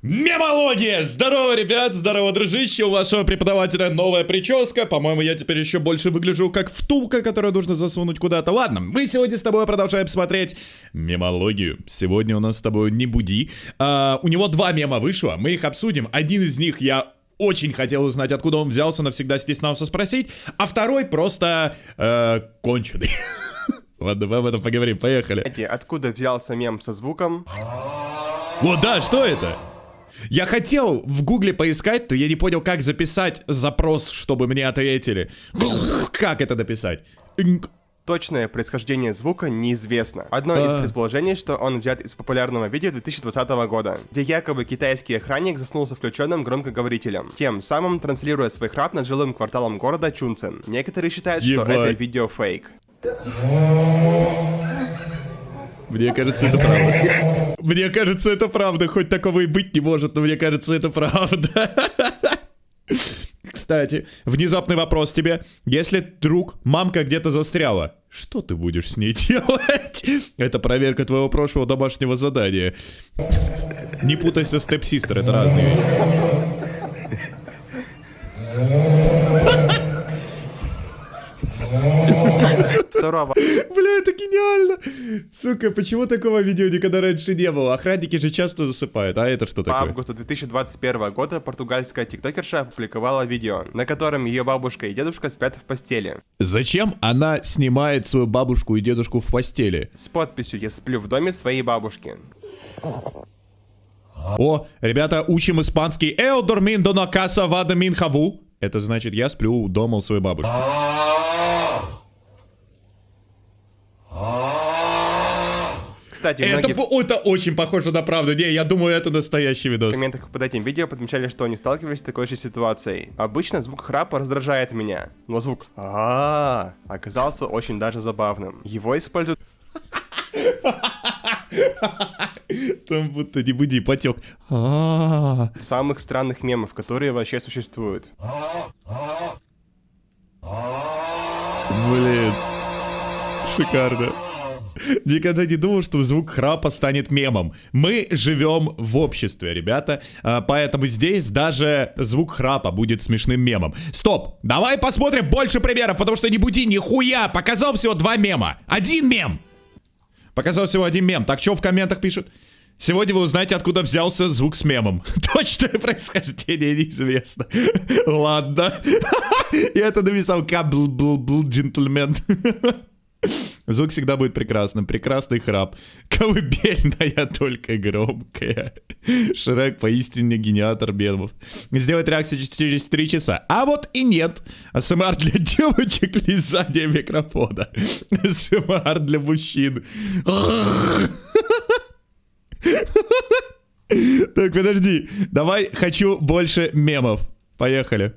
Мемология! Здорово, ребят! Здорово, дружище! У вашего преподавателя новая прическа. По-моему, я теперь еще больше выгляжу как втулка, которую нужно засунуть куда-то. Ладно, мы сегодня с тобой продолжаем смотреть мемологию. Сегодня у нас с тобой не буди. У него 2 мема вышло, мы их обсудим. Один из них я очень хотел узнать, откуда он взялся, навсегда стеснялся спросить. А второй просто конченый. Ладно, мы об этом поговорим, поехали. Откуда взялся мем со звуком? Вот да, что это? Я хотел в гугле поискать, но я не понял, как записать запрос, чтобы мне ответили. Как это написать? Точное происхождение звука неизвестно. Одно из предположений, что он взят из популярного видео 2020 года, где якобы китайский охранник заснул со включенным громкоговорителем, тем самым транслируя свой храп над жилым кварталом города Чунцин. Некоторые считают, что это видео фейк. Мне кажется, это правда. Мне кажется, это правда. Хоть такого и быть не может, но мне кажется, это правда. Кстати, внезапный вопрос тебе. Если вдруг мамка где-то застряла, что ты будешь с ней делать? Это проверка твоего прошлого домашнего задания. Не путайся с Step-Sister, это разные вещи. Второго. Бля, это гениально! Сука, почему такого видео никогда раньше не было? Охранники же часто засыпают, а это что По такое? августу 2021 года португальская тиктокерша опубликовала видео, на котором ее бабушка и дедушка спят в постели. Зачем она снимает свою бабушку и дедушку в постели? С подписью «Я сплю в доме своей бабушки». О, ребята, учим испанский. «Эо дорминдо на каса вада мин хаву». Это значит, я сплю дома у своей бабушки. Кстати, Это очень похоже на правду. Не, я думаю, это настоящий видос. в комментах под этим видео подмечали, что они сталкивались с такой же ситуацией. Обычно звук храпа раздражает меня, но звук оказался очень даже забавным. Его используют... Там будто не буди, потек. самых странных мемов, которые вообще существуют. Блин. Шикарно. Никогда не думал, что звук храпа станет мемом. Мы живем в обществе, ребята, поэтому здесь даже звук храпа будет смешным мемом. Стоп, давай посмотрим больше примеров, потому что не буди нихуя. Показал всего 2 мема. 1 мем. Показал всего 1 мем. Так, что в комментах пишут? Сегодня вы узнаете, откуда взялся звук с мемом. Точное происхождение неизвестно. Ладно. Я это написал кабл-бл-бл джентльмен. Звук всегда будет прекрасным. Прекрасный храп. Колыбельная, только громкая. Шрек поистине гениатор мемов. Сделать реакцию через 3 часа. А вот и нет. АСМР для девочек, лизание микрофона. АСМР для мужчин. Так, подожди. Давай, хочу больше мемов. Поехали.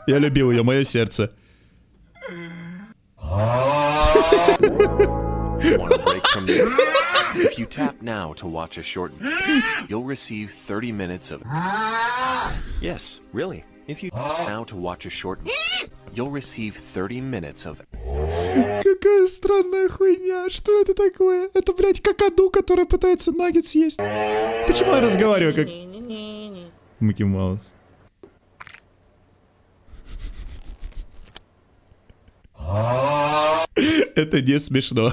Я любил ее, мое сердце. If you tap now to watch a short, you'll receive 30 minutes of... Yes, really. If you tap now to watch a short, you'll receive 30 minutes of... Какая странная хуйня. Что это такое? Это, блядь, какаду, которая пытается наггет съесть. Почему я разговариваю как... Микки Маус. Это не смешно.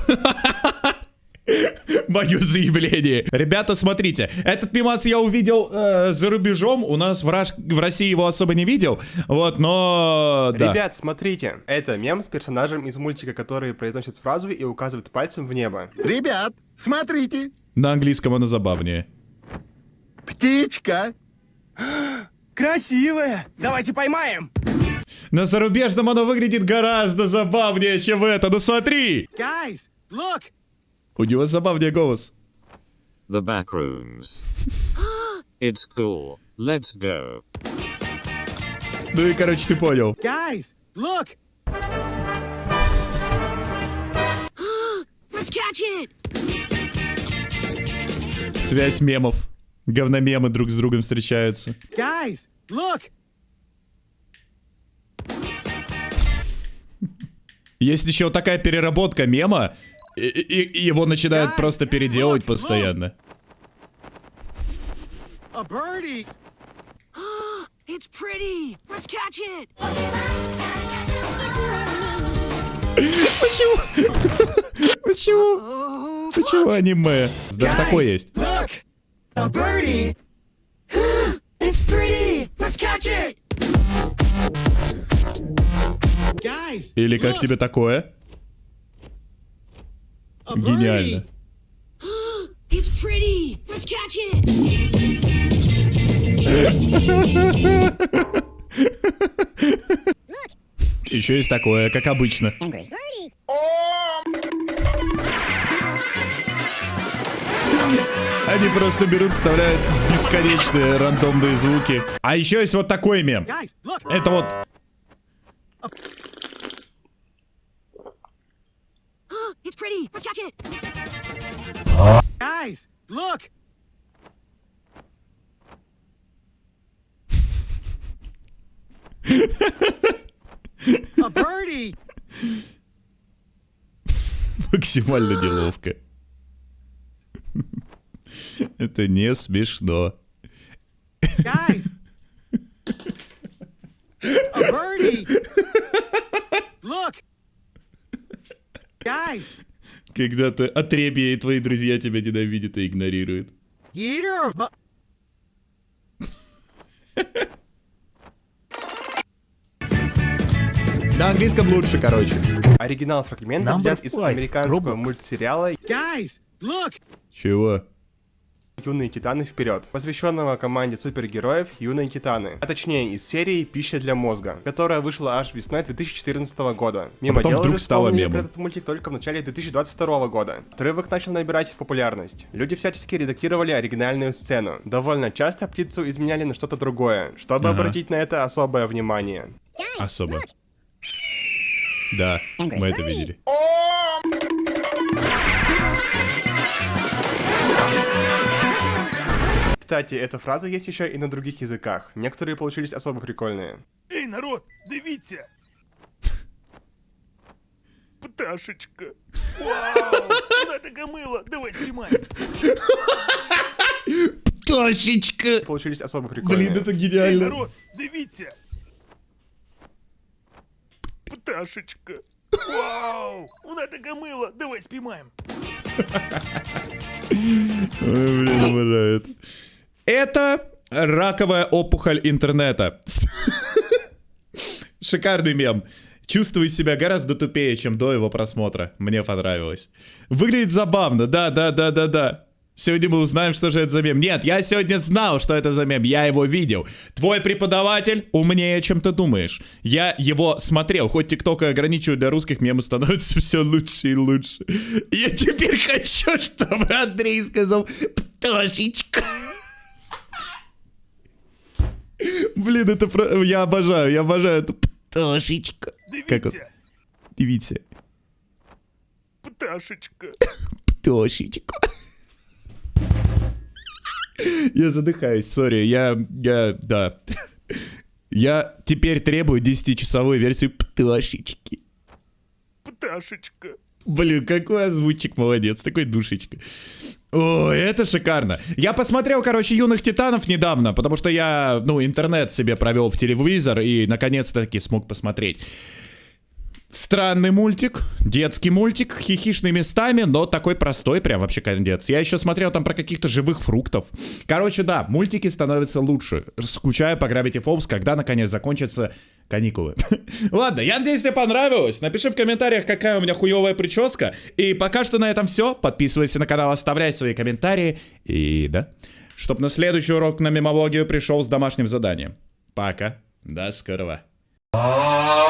Мое заявление. Ребята, смотрите. Этот мемас я увидел за рубежом. У нас в России его особо не видел. Вот, но... Ребят, смотрите. Это мем с персонажем из мультика, который произносит фразу и указывает пальцем в небо. Ребят, смотрите. На английском оно забавнее. Птичка. Красивая! Давайте поймаем! На зарубежном оно выглядит гораздо забавнее, чем это. Ну смотри! Guys, look! У него забавнее голос. The Backrooms. It's cool. Let's go. Ну и, короче, ты понял. Guys, look! Let's catch it! Связь мемов. Говномемы друг с другом встречаются. Guys, look! Есть еще вот такая переработка мема, и его начинают просто переделывать постоянно. A birdie. It's pretty. Let's catch it. Почему? Почему аниме? Да, такое есть. Look, a birdie. It's pretty. Let's catch it. Guys, Или как look, тебе такое? a birdie. Гениально. It's pretty. Let's catch it. Еще есть такое, как обычно. Они просто берут, вставляют бесконечные рандомные звуки. А еще есть вот такой мем. Guys, look. Это вот... It's pretty. Let's catch it. Guys, look. A birdie. Максимально неловко. Это не смешно. Guys. A birdie. Look. Guys. Когда ты отребье, и твои друзья тебя ненавидят и игнорируют. Eater. На английском лучше, короче. Оригинал фрагмента взят из американского мультсериала Guys, look. Чего? «Юные титаны вперед», посвященного команде супергероев «Юные титаны», а точнее из серии «Пища для мозга», которая вышла аж весной 2014 года. Мимо потом дела вдруг уже стала вспомнили мемом. про этот мультик только в начале 2022 года. Отрывок начал набирать популярность. Люди всячески редактировали оригинальную сцену. Довольно часто птицу изменяли на что-то другое, чтобы обратить на это особое внимание. Особо. Да, мы это видели. Кстати, эта фраза есть еще и на других языках. Некоторые получились особо прикольные. Ей, народ, дивіться! Пташечка. Вау! Вона така мила! Давай спіймаємо! Пташечка! Получились особо прикольные. Блин, это Ей, гениально. народ, дивіться! Пташечка. Вау! Вона така мила! Давай спіймаємо! Ой, блин, обожаю это. Это раковая опухоль интернета. Шикарный мем. Чувствую себя гораздо тупее, чем до его просмотра. Мне понравилось. Выглядит забавно, да. Сегодня мы узнаем, что же это за мем. Нет, я сегодня знал, что это за мем. Я его видел. Твой преподаватель умнее, чем ты думаешь. Я его смотрел. Хоть ТикТок и ограничивают для русских, мемы становятся все лучше и лучше. Я теперь хочу, чтобы Андрей сказал «Пташечка». Блин, это про... Я обожаю эту пташечка. Как вот? Дивіться! Дивіться. Пташечка. Пташечка. Я задыхаюсь, сори, да. Я теперь требую 10-часовой версию пташечки. Пташечка. Блин, какой озвучик, молодец, такой душечка. О, это шикарно. Я посмотрел, короче, «Юных титанов» недавно, потому что я, интернет себе провел в телевизор и наконец-таки смог посмотреть. Странный мультик, детский мультик, хихишный местами, но такой простой, прям вообще кандец. Я еще смотрел там про каких-то живых фруктов. Короче, да, мультики становятся лучше. Скучаю по Gravity Falls, когда наконец закончатся каникулы. Ладно, я надеюсь, тебе понравилось. Напиши в комментариях, какая у меня хуевая прическа. И пока что на этом все. Подписывайся на канал, оставляй свои комментарии. И да, чтоб на следующий урок на мемологию пришел с домашним заданием. Пока, до скорого.